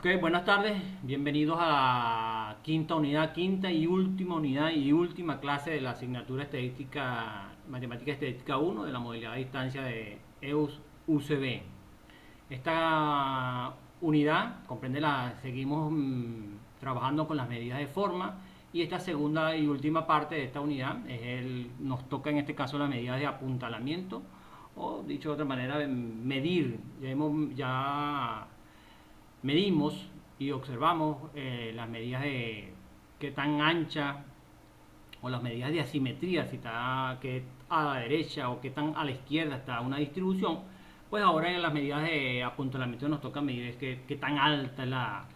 Ok, buenas tardes, bienvenidos a la quinta y última clase de la asignatura estadística, matemática estadística 1 de la modalidad a distancia de EUS UCB. Esta unidad comprende seguimos trabajando con las medidas de forma, y esta segunda y última parte de esta unidad nos toca en este caso las medidas de apuntalamiento, o dicho de otra manera, medir. Ya medimos y observamos las medidas de qué tan ancha, o las medidas de asimetría, si está que a la derecha o qué tan a la izquierda está una distribución. Pues ahora en las medidas de apuntalamiento nos toca medir qué tan alta es la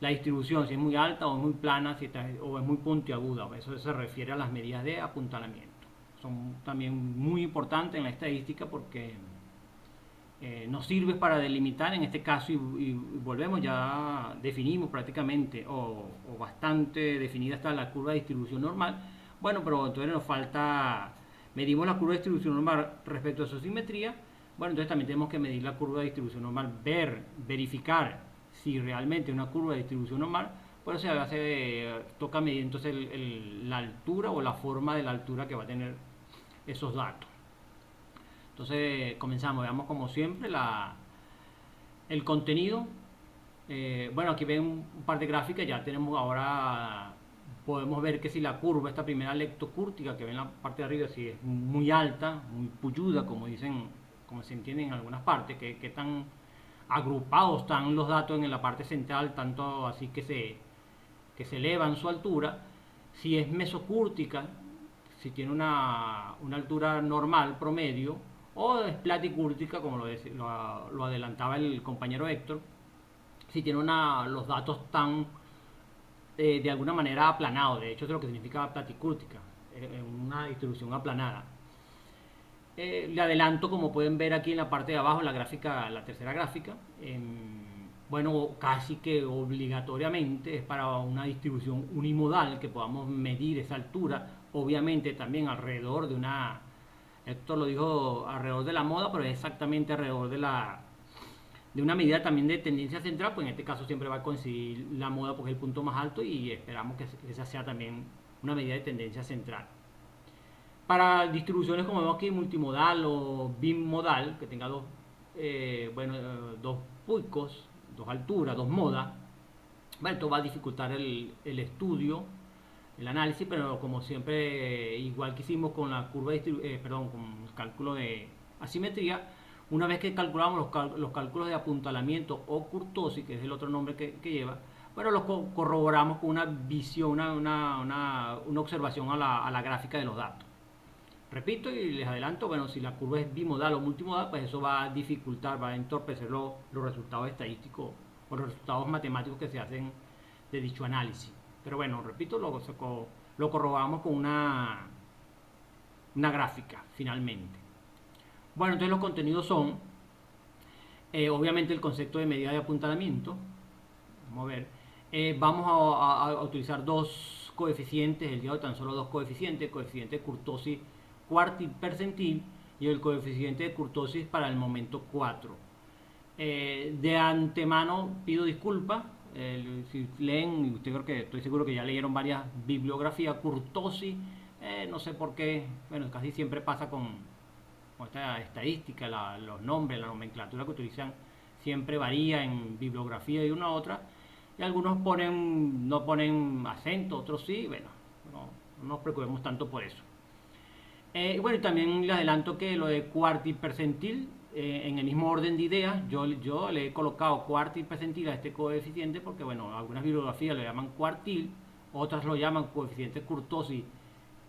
distribución, si es muy alta o es muy plana, o es muy puntiaguda. Eso se refiere a las medidas de apuntalamiento. Son también muy importantes en la estadística porque nos sirve para delimitar en este caso, y volvemos, ya definimos prácticamente o bastante definida está la curva de distribución normal. Bueno, pero entonces nos falta, medimos la curva de distribución normal respecto a su simetría. Bueno, entonces también tenemos que medir la curva de distribución normal, verificar si realmente es una curva de distribución normal. Por eso toca medir entonces la altura o la forma de la altura que va a tener esos datos. Entonces comenzamos, veamos como siempre el contenido. Bueno, aquí ven un par de gráficas, ya tenemos ahora, podemos ver que si la curva, esta primera lectocúrtica que ven en la parte de arriba, si es muy alta, muy puyuda, como dicen, como se entiende en algunas partes, que tan agrupados están los datos en la parte central, tanto así que se elevan su altura. Si es mesocúrtica, si tiene una altura normal, promedio, o es platicúrtica, como lo adelantaba el compañero Héctor, si tiene los datos tan de alguna manera aplanados. De hecho, eso es lo que significa platicúrtica, una distribución aplanada. Le adelanto, como pueden ver aquí en la parte de abajo, la gráfica, la tercera gráfica. Bueno, casi que obligatoriamente es para una distribución unimodal que podamos medir esa altura. Obviamente también alrededor de esto lo dijo alrededor de la moda, pero es exactamente alrededor de una medida también de tendencia central. Pues en este caso siempre va a coincidir la moda porque es el punto más alto, y esperamos que esa sea también una medida de tendencia central. Para distribuciones como vemos aquí, multimodal o bimodal, que tenga dos picos, dos alturas, dos modas, bueno, esto va a dificultar el estudio, el análisis, pero como siempre, igual que hicimos con la curva con el cálculo de asimetría, una vez que calculamos los cálculos de apuntalamiento o kurtosis, que es el otro nombre que lleva, bueno, los corroboramos con una visión, una observación a la gráfica de los datos. Repito y les adelanto, bueno, si la curva es bimodal o multimodal, pues eso va a dificultar, va a entorpecer los resultados estadísticos o los resultados matemáticos que se hacen de dicho análisis. Pero bueno, repito, lo corroboramos con una gráfica finalmente. Bueno, entonces los contenidos son, obviamente, el concepto de medida de apuntalamiento. Vamos a ver. Vamos a utilizar dos coeficientes, el día de tan solo dos coeficientes: el coeficiente de kurtosis cuartil percentil y el coeficiente de kurtosis para el momento 4. De antemano pido disculpas si leen, usted creo que estoy seguro que ya leyeron varias bibliografías. Kurtosis, no sé por qué, bueno, casi siempre pasa con esta estadística, los nombres, la nomenclatura que utilizan siempre varía en bibliografía de una a otra, y algunos no ponen acento, otros sí. Bueno, no nos preocupemos tanto por eso. Bueno, y también les adelanto que lo de cuartil percentil, en el mismo orden de ideas, yo le he colocado cuartil percentil a este coeficiente porque, bueno, algunas bibliografías lo llaman cuartil, otras lo llaman coeficiente kurtosis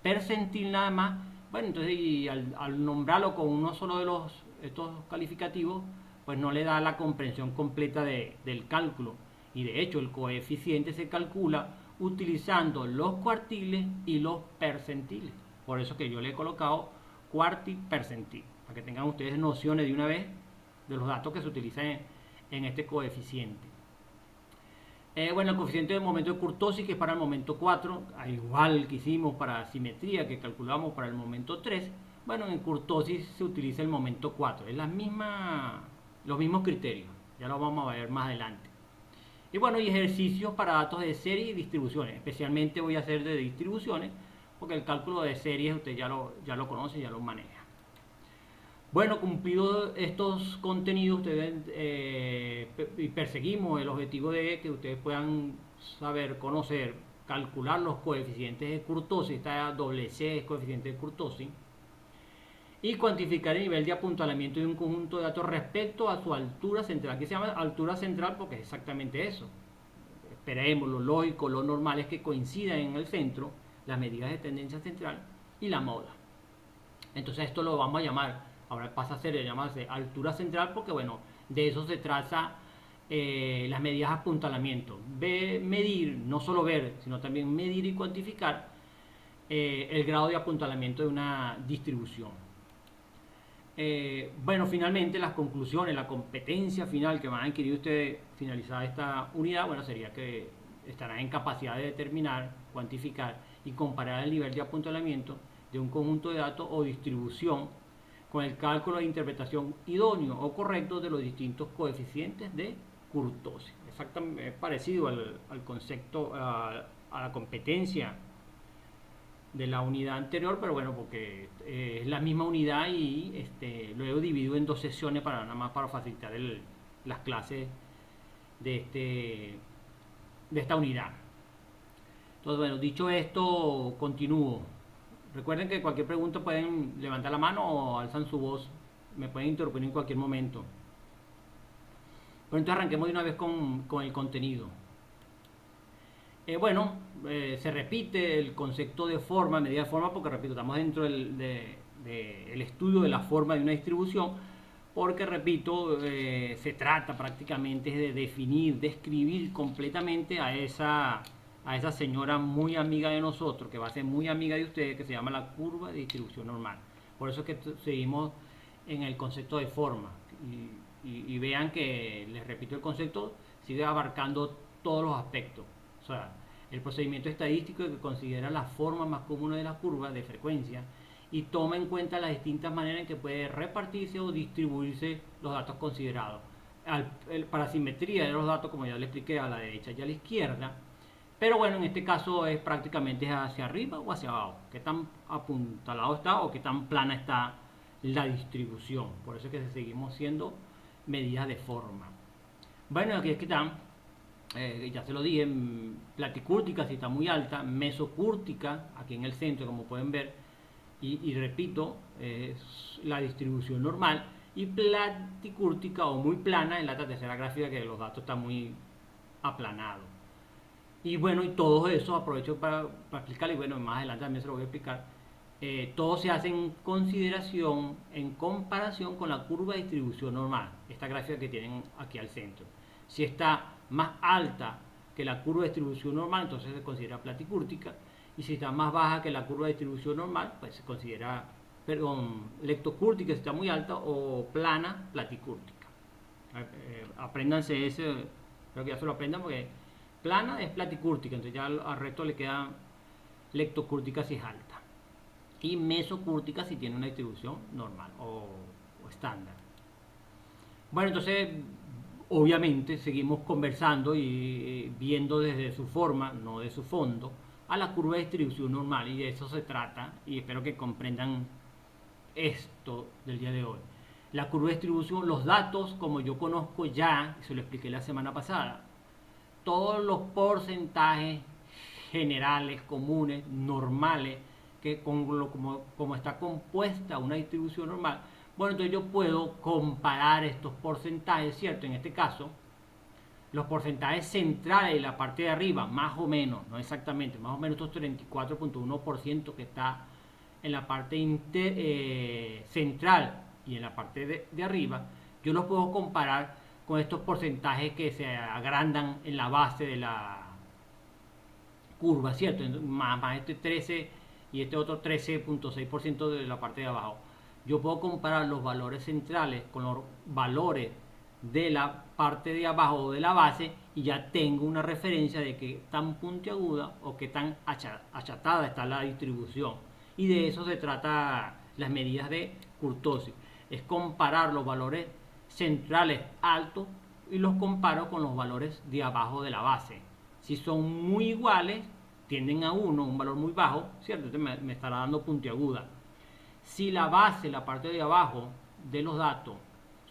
percentil nada más. Bueno, entonces, y al nombrarlo con uno solo de estos calificativos, pues no le da la comprensión completa del cálculo. Y de hecho, el coeficiente se calcula utilizando los cuartiles y los percentiles. Por eso que yo le he colocado cuartil percentil, para que tengan ustedes nociones de una vez de los datos que se utilizan en este coeficiente. Bueno, el coeficiente de momento de kurtosis, que es para el momento 4, al igual que hicimos para simetría, que calculamos para el momento 3. Bueno, en kurtosis se utiliza el momento 4, es los mismos criterios. Ya lo vamos a ver más adelante. Y bueno, y ejercicios para datos de serie y distribuciones. Especialmente voy a hacer de distribuciones, porque el cálculo de series usted ya lo conoce, ya lo maneja. Bueno, cumplido estos contenidos, ustedes y perseguimos el objetivo de que ustedes puedan saber, conocer, calcular los coeficientes de kurtosis, esta doble C es coeficiente de kurtosis, y cuantificar el nivel de apuntalamiento de un conjunto de datos respecto a su altura central. Aquí se llama altura central porque es exactamente eso. Esperemos, lo lógico, lo normal es que coincidan en el centro las medidas de tendencia central y la moda. Entonces esto lo vamos a llamar, ahora pasa a ser llamarse altura central porque bueno, de eso se trata las medidas de apuntalamiento. Medir, no solo ver, sino también medir y cuantificar el grado de apuntalamiento de una distribución. Bueno, finalmente las conclusiones, la competencia final que van a adquirir ustedes finalizada esta unidad, bueno, sería que estarán en capacidad de determinar, cuantificar y comparar el nivel de apuntalamiento de un conjunto de datos o distribución con el cálculo de interpretación idóneo o correcto de los distintos coeficientes de kurtosis. Exactamente parecido al concepto, a la competencia de la unidad anterior, pero bueno, porque es la misma unidad y luego dividido en dos sesiones para nada más para facilitar las clases de esta unidad. Entonces, bueno, dicho esto, continúo. Recuerden que cualquier pregunta pueden levantar la mano o alzan su voz, me pueden interrumpir en cualquier momento. Pero entonces arranquemos de una vez con el contenido. Bueno, se repite el concepto de forma, medida de forma, porque repito, estamos dentro del estudio de la forma de una distribución, porque repito, se trata prácticamente de definir, describir completamente a esa señora muy amiga de nosotros, que va a ser muy amiga de ustedes, que se llama la curva de distribución normal. Por eso es que seguimos en el concepto de forma. Y vean que, les repito, el concepto sigue abarcando todos los aspectos. O sea, el procedimiento estadístico que considera la forma más común de la curva de frecuencia y toma en cuenta las distintas maneras en que puede repartirse o distribuirse los datos considerados. Para simetría de los datos, como ya le expliqué, a la derecha y a la izquierda. Pero bueno, en este caso es prácticamente hacia arriba o hacia abajo. Qué tan apuntalado está o qué tan plana está la distribución. Por eso es que seguimos siendo medidas de forma. Bueno, aquí es que están, ya se lo dije, platicúrtica si está muy alta, mesocúrtica aquí en el centro, como pueden ver, y repito, es la distribución normal, y platicúrtica o muy plana en la tercera gráfica, que los datos están muy aplanados. Y bueno, y todo eso aprovecho para explicar, y bueno, más adelante también se lo voy a explicar. Todo se hace en consideración, en comparación con la curva de distribución normal, esta gráfica que tienen aquí al centro. Si está más alta que la curva de distribución normal, entonces se considera platicúrtica, y si está más baja que la curva de distribución normal, pues se considera, lectocúrtica si está muy alta, o plana platicúrtica. Apréndanse ese, creo que ya se lo aprendan porque plana es platicúrtica, entonces ya al resto le queda lectocúrtica si es alta, y mesocúrtica si tiene una distribución normal o estándar. Bueno, entonces obviamente seguimos conversando y viendo desde su forma, no de su fondo, a la curva de distribución normal, y de eso se trata, y espero que comprendan esto del día de hoy. La curva de distribución, los datos, como yo conozco ya, se lo expliqué la semana pasada, todos los porcentajes generales, comunes, normales, que como está compuesta una distribución normal, bueno, entonces yo puedo comparar estos porcentajes, ¿cierto? En este caso, los porcentajes centrales de la parte de arriba, más o menos, no exactamente, más o menos estos 34.1% que está en la parte central y en la parte de arriba, yo los puedo comparar con estos porcentajes que se agrandan en la base de la curva, ¿cierto? Más este 13 y este otro 13.6% de la parte de abajo. Yo puedo comparar los valores centrales con los valores de la parte de abajo o de la base, y ya tengo una referencia de qué tan puntiaguda o qué tan achatada está la distribución. Y de eso se trata las medidas de kurtosis. Es comparar los valores centrales altos y los comparo con los valores de abajo de la base. Si son muy iguales, tienden a 1, un valor muy bajo, ¿cierto? Entonces me estará dando puntiaguda. Si la base, la parte de abajo de los datos,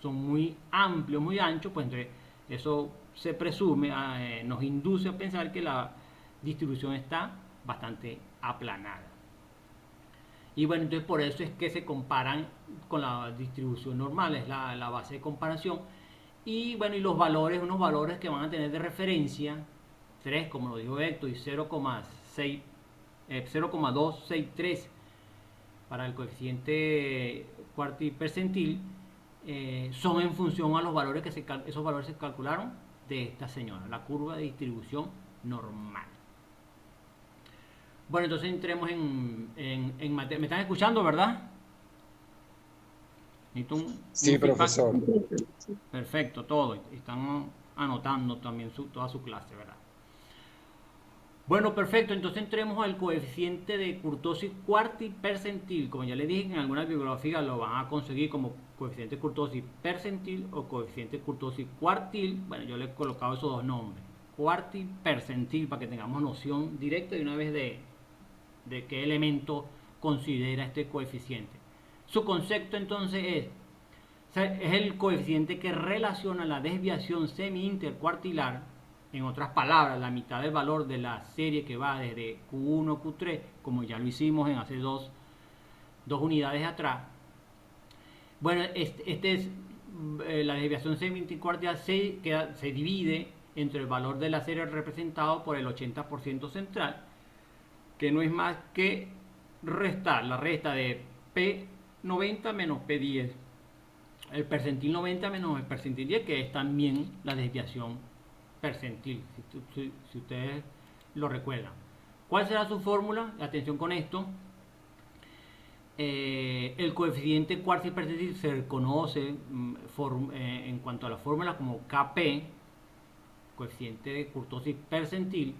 son muy amplios, muy anchos, pues entonces eso se presume, nos induce a pensar que la distribución está bastante aplanada. Y bueno, entonces por eso es que se comparan con la distribución normal, es la base de comparación. Y bueno, y los valores, unos valores que van a tener de referencia, 3, como lo dijo Héctor, y 0,263 para el coeficiente cuartil percentil, son en función a los valores esos valores se calcularon de esta señora, la curva de distribución normal. Bueno, entonces entremos en materia. ¿Me están escuchando, verdad? Necesito un Sí, feedback. profesor. Perfecto, todo. Están anotando también toda su clase, ¿verdad? Bueno, perfecto. Entonces entremos al coeficiente de kurtosis cuartil percentil. Como ya les dije, en alguna bibliografía lo van a conseguir como coeficiente kurtosis percentil o coeficiente kurtosis cuartil. Bueno, yo le he colocado esos dos nombres. Cuartil percentil para que tengamos noción directa de una vez de qué elemento considera este coeficiente. Su concepto entonces es el coeficiente que relaciona la desviación semi-intercuartilar, en otras palabras, la mitad del valor de la serie que va desde Q1 a Q3, como ya lo hicimos en hace dos unidades atrás. Bueno, este es la desviación semi-intercuartilar se divide entre el valor de la serie representado por el 80% central, que no es más que restar la resta de P90 menos P10, el percentil 90 menos el percentil 10, que es también la desviación percentil, si ustedes lo recuerdan. ¿Cuál será su fórmula? Atención con esto. El coeficiente cuartil percentil se conoce en cuanto a la fórmula como Kp, coeficiente de kurtosis percentil,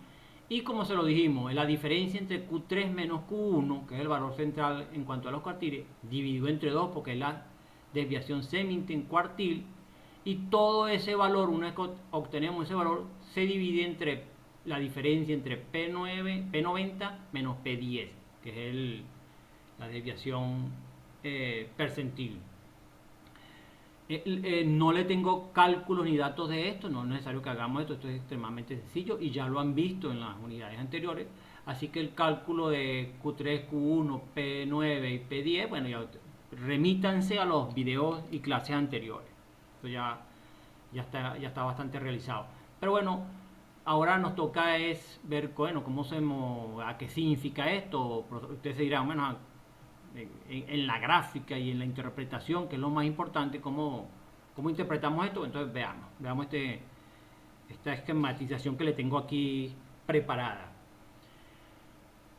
y como se lo dijimos, la diferencia entre Q3 menos Q1, que es el valor central en cuanto a los cuartiles, dividido entre 2 porque es la desviación semi-intercuartil, y todo ese valor, una vez que obtenemos ese valor, se divide entre la diferencia entre P90 menos P10, que es la desviación percentil. No le tengo cálculos ni datos de esto, no es necesario que hagamos esto es extremadamente sencillo y ya lo han visto en las unidades anteriores. Así que el cálculo de Q3, Q1, P9 y P10, bueno, ya remítanse a los videos y clases anteriores. Esto ya está bastante realizado. Pero bueno, ahora nos toca es ver, bueno, a qué significa esto. Ustedes se dirán, bueno, en la gráfica y en la interpretación, que es lo más importante, cómo interpretamos esto. Entonces veamos esta esquematización que le tengo aquí preparada.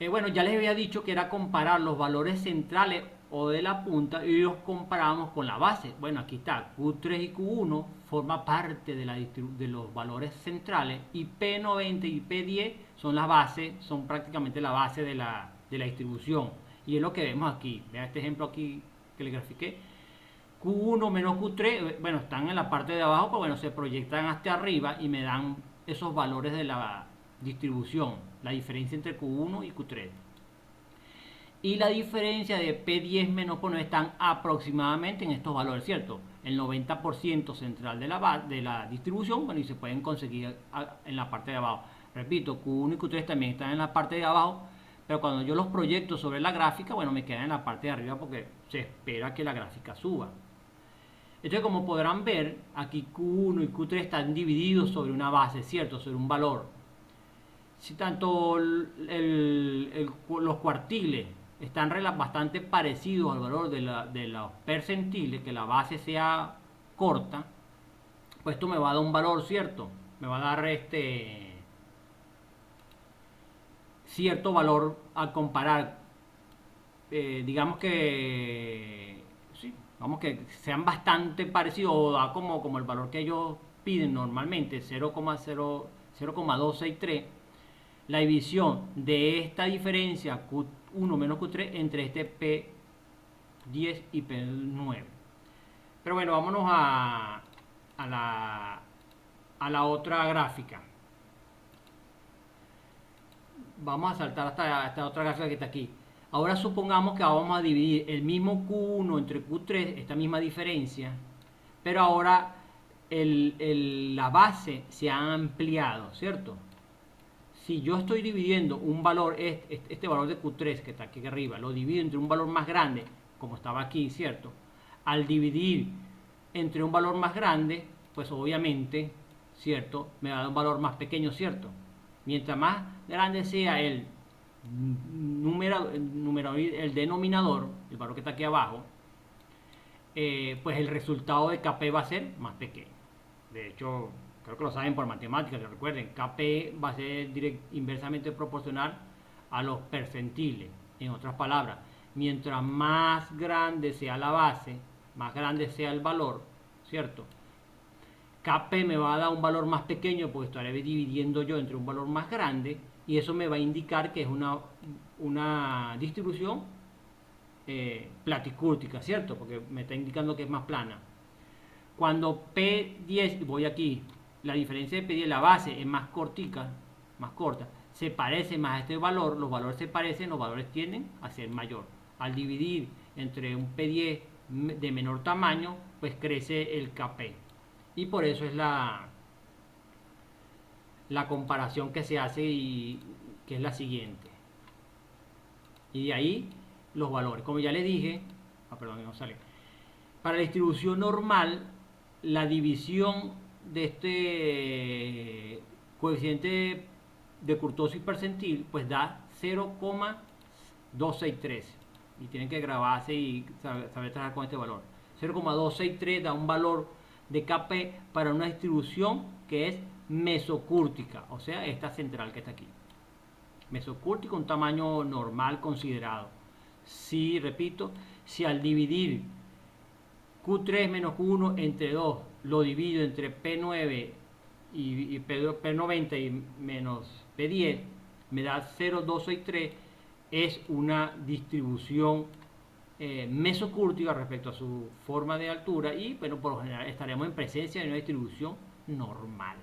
Bueno, ya les había dicho que era comparar los valores centrales o de la punta y los comparamos con la base. Bueno, aquí está, Q3 y Q1 forma parte de los valores centrales y P90 y P10 son la base, son prácticamente la base de la distribución. Y es lo que vemos aquí. Vean este ejemplo aquí que le grafiqué. Q1 menos Q3, bueno, están en la parte de abajo, pero bueno, se proyectan hasta arriba y me dan esos valores de la distribución, la diferencia entre Q1 y Q3. Y la diferencia de P10 menos P9 están aproximadamente en estos valores, ¿cierto? El 90% central de la distribución, bueno, y se pueden conseguir en la parte de abajo. Repito, Q1 y Q3 también están en la parte de abajo, pero cuando yo los proyecto sobre la gráfica, bueno, me quedan en la parte de arriba porque se espera que la gráfica suba. Entonces, como podrán ver, aquí Q1 y Q3 están divididos sobre una base, ¿cierto? Sobre un valor. Si tanto los cuartiles están bastante parecidos al valor de los percentiles, que la base sea corta, pues esto me va a dar un valor, ¿cierto? Me va a dar cierto valor al comparar. Digamos que sí, vamos que sean bastante parecidos o da como el valor que ellos piden normalmente, 0,263, la división de esta diferencia Q1 menos Q3 entre este P10 y P9. Pero bueno, vámonos a la a la otra gráfica. Vamos a saltar hasta esta otra gráfica que está aquí. Ahora supongamos que vamos a dividir el mismo Q1 entre Q3, esta misma diferencia, pero ahora la base se ha ampliado, ¿cierto? Si yo estoy dividiendo un valor, este valor de Q3 que está aquí arriba, lo divido entre un valor más grande, como estaba aquí, ¿cierto? Al dividir entre un valor más grande, pues obviamente, ¿cierto? Me va a dar un valor más pequeño, ¿cierto? Mientras más grande sea el denominador, el valor que está aquí abajo, pues el resultado de KP va a ser más pequeño. De hecho, creo que lo saben por matemáticas, recuerden, KP va a ser inversamente proporcional a los percentiles. En otras palabras, mientras más grande sea la base, más grande sea el valor, ¿cierto? KP me va a dar un valor más pequeño porque estaré dividiendo yo entre un valor más grande y eso me va a indicar que es una distribución platicúrtica, ¿cierto? Porque me está indicando que es más plana. Cuando P10, voy aquí, la diferencia de P10, la base es más cortica, más corta, se parece más a este valor, los valores se parecen, los valores tienden a ser mayor. Al dividir entre un P10 de menor tamaño, pues crece el KP. Y por eso es la comparación que se hace y que es la siguiente. Y de ahí los valores. Como ya les dije, perdón, no sale. Para la distribución normal, la división de este coeficiente de kurtosis percentil pues da 0,263 y tienen que grabarse y saber trabajar con este valor. 0,263 da un valor de KP para una distribución que es mesocúrtica, o sea, esta central que está aquí. Mesocúrtica, un tamaño normal considerado. Si, repito, si al dividir Q3 menos Q1 entre 2 lo divido entre P9 y P90 y menos P10, me da 0,263, es una distribución mesocúrtica respecto a su forma de altura y bueno, por lo general estaremos en presencia de una distribución normal.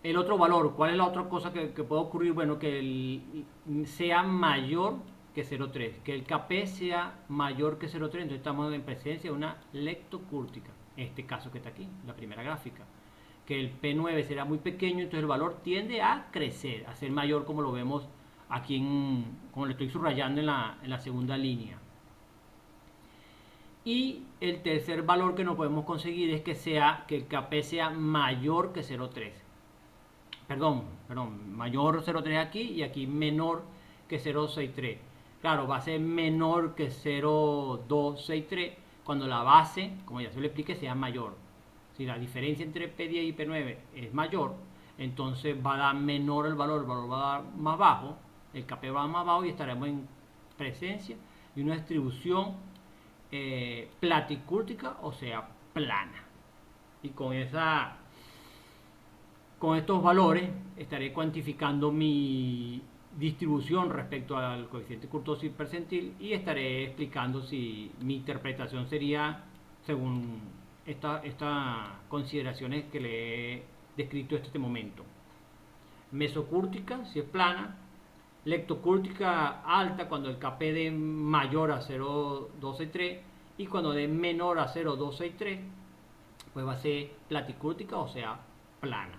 El otro valor, ¿cuál es la otra cosa que puede ocurrir? Bueno, que sea mayor que 0,3, que el KP sea mayor que 0,3, entonces estamos en presencia de una lectocúrtica, en este caso que está aquí, la primera gráfica, que el P9 será muy pequeño, entonces el valor tiende a crecer, a ser mayor como lo vemos aquí, como le estoy subrayando en la segunda línea. Y el tercer valor que no podemos conseguir es que el KP sea mayor que 0,3. Perdón, mayor 0,3 aquí y aquí menor que 0,63. Claro, va a ser menor que 0,263 cuando la base, como ya se lo expliqué, sea mayor. Si la diferencia entre P10 y P9 es mayor, entonces va a dar menor el valor va a dar más bajo, el KP va a dar más bajo y estaremos en presencia de una distribución platicúrtica, o sea, plana. Y con estos valores estaré cuantificando mi distribución respecto al coeficiente kurtosis percentil y estaré explicando si mi interpretación sería según estas consideraciones que le he descrito en este momento. Mesocúrtica, si es plana. Lectocúrtica alta cuando el KP de mayor a 0,263 y cuando de menor a 0,263 pues va a ser platicúrtica, o sea, plana.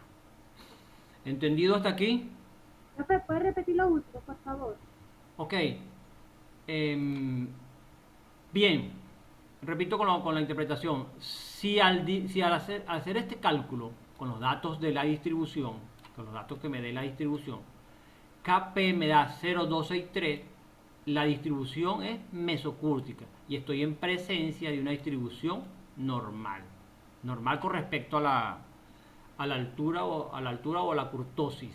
¿Entendido hasta aquí? ¿Puedes repetir lo último, por favor? Ok. Bien. Repito con la interpretación. Si al hacer este cálculo con los datos de la distribución, con los datos que me dé la distribución, KP me da 0,263, la distribución es mesocúrtica y estoy en presencia de una distribución normal. Normal con respecto a la altura o a la kurtosis.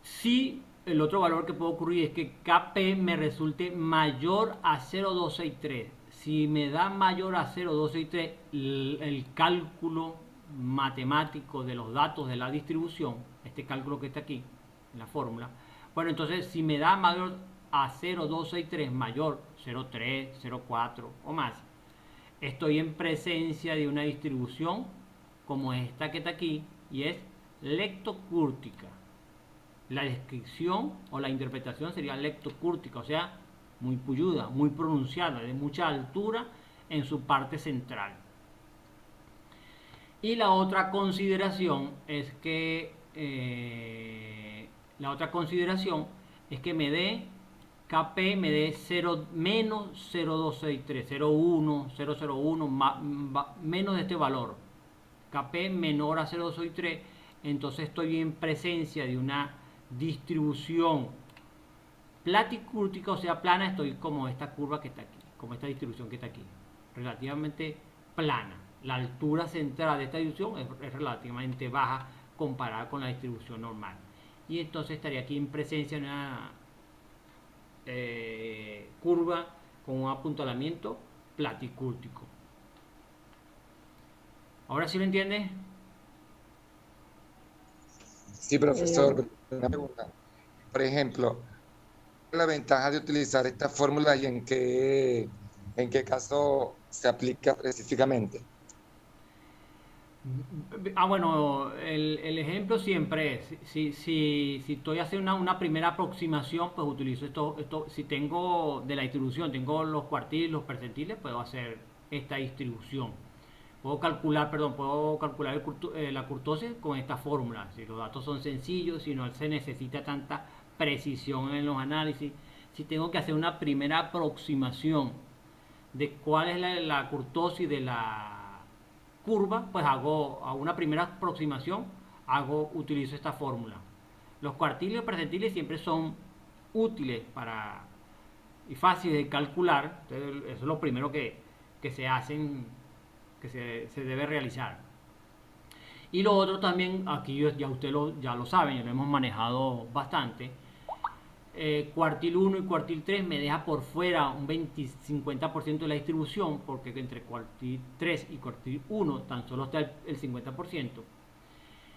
Si el otro valor que puede ocurrir es que KP me resulte mayor a 0,263. Si me da mayor a 0,263 el cálculo matemático de los datos de la distribución, este cálculo que está aquí en la fórmula, bueno, entonces si me da mayor a 0,263, mayor 0,3, 0,4 o más, estoy en presencia de una distribución como esta que está aquí, y es lectocúrtica. La descripción o la interpretación sería lectocúrtica, o sea, muy puyuda, muy pronunciada, de mucha altura en su parte central. Y la otra consideración es que me dé KP, me dé 0, menos 0,263, 0,1, 0,01, menos de este valor. KP menor a 0,263, entonces estoy en presencia de una distribución platicúrtica, o sea, plana. Estoy como esta curva que está aquí, como esta distribución que está aquí, relativamente plana. La altura central de esta distribución es relativamente baja comparada con la distribución normal. Y entonces estaría aquí en presencia de una curva con un apuntalamiento platicúrtico. ¿Ahora sí lo entiendes? Sí, profesor, una pregunta. Por ejemplo, la ventaja de utilizar esta fórmula y en qué caso se aplica específicamente. Bueno, el ejemplo siempre es, si estoy haciendo una primera aproximación, pues utilizo esto. Si tengo de la distribución, tengo los cuartiles, los percentiles, puedo hacer esta distribución. Puedo calcular la kurtosis con esta fórmula. Si los datos son sencillos, si no se necesita tanta precisión en los análisis, si tengo que hacer una primera aproximación de cuál es la kurtosis de la curva, pues hago una primera aproximación, utilizo esta fórmula. Los cuartiles y percentiles siempre son útiles y fáciles de calcular. Entonces, eso es lo primero que se hacen, que se debe realizar. Y lo otro también, aquí ya ustedes ya lo saben, ya lo hemos manejado bastante. Cuartil 1 y cuartil 3 me deja por fuera un 50% de la distribución, porque entre cuartil 3 y cuartil 1 tan solo está el 50%.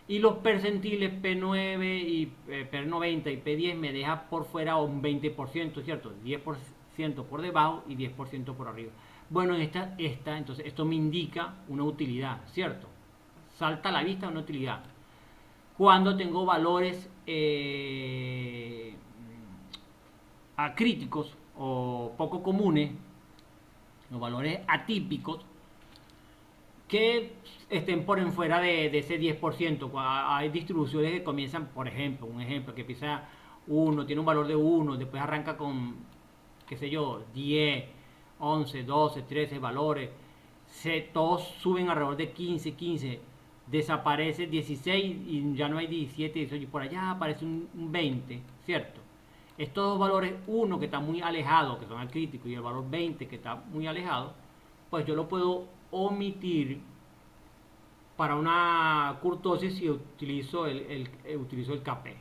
Y los percentiles P9 y P90 y P10 me deja por fuera un 20%, ¿cierto? 10% por debajo y 10% por arriba. Bueno, entonces esto me indica una utilidad, ¿cierto? Salta a la vista una utilidad. Cuando tengo valores acríticos o poco comunes, los valores atípicos, que estén por en fuera de ese 10%. Hay distribuciones que comienzan, por ejemplo, que empieza 1, tiene un valor de 1, después arranca con, qué sé yo, 10, 11, 12, 13 valores, todos suben alrededor de 15, desaparece 16 y ya no hay 17, 18, y por allá aparece un 20, ¿cierto? Estos dos valores, 1 que está muy alejado, que son acríticos, y el valor 20 que está muy alejado, pues yo lo puedo omitir para una kurtosis si utilizo el KP.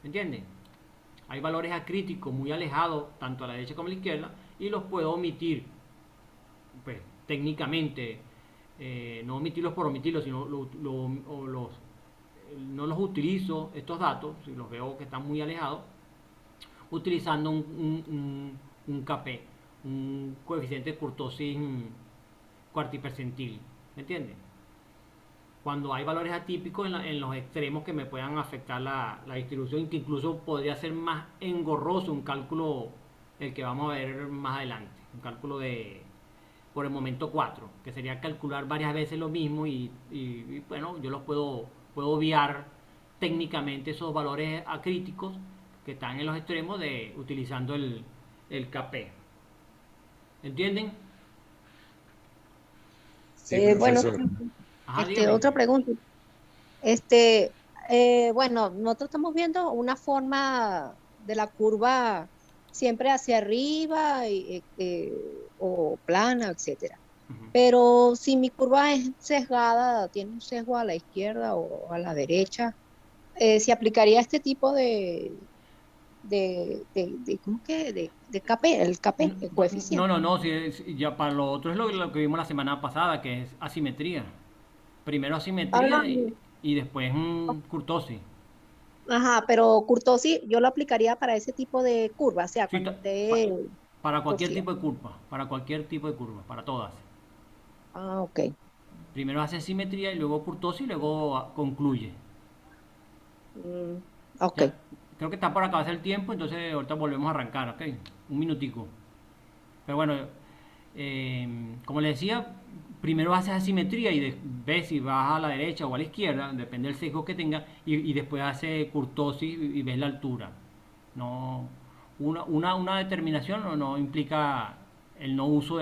¿Entienden? Hay valores acríticos muy alejados, tanto a la derecha como a la izquierda, y los puedo omitir, pues técnicamente, no omitirlos por omitirlos, sino no los utilizo, estos datos, si los veo que están muy alejados, utilizando un KP, un coeficiente de kurtosis cuartipercentil. ¿Me entienden? Cuando hay valores atípicos en los extremos que me puedan afectar la distribución, que incluso podría ser más engorroso un cálculo, el que vamos a ver más adelante, un cálculo por el momento 4, que sería calcular varias veces lo mismo y bueno, yo los puedo obviar técnicamente esos valores acríticos que están en los extremos utilizando el KP. ¿Entienden? Sí, Bueno, profesor. Ajá, dígame. otra pregunta. Bueno, nosotros estamos viendo una forma de la curva siempre hacia arriba o plana, etcétera. Ujú. Pero si mi curva es sesgada, tiene un sesgo a la izquierda o a la derecha, ¿se aplicaría este tipo ¿cómo que? De KP, el KP, el No, coeficiente. no, no, ya para lo otro es lo que vimos la semana pasada, que es asimetría. Primero Ah, asimetría y después kurtosis. ajá, pero kurtosis yo lo aplicaría para ese tipo de curva, o sea, Sí, cuando esté para cualquier torcida. tipo de curva, para cualquier tipo de curva, para todas. Ah, ok. Primero hace simetría y luego kurtosis y luego concluye. Mm, ok. Ya, creo que está por acabarse el tiempo, entonces ahorita volvemos a arrancar, ¿ok? Un minutico. Pero bueno, como le decía, primero haces asimetría y ves si vas a la derecha o a la izquierda, depende del sesgo que tenga, y después hace kurtosis y ves la altura. No, una determinación no implica el no uso de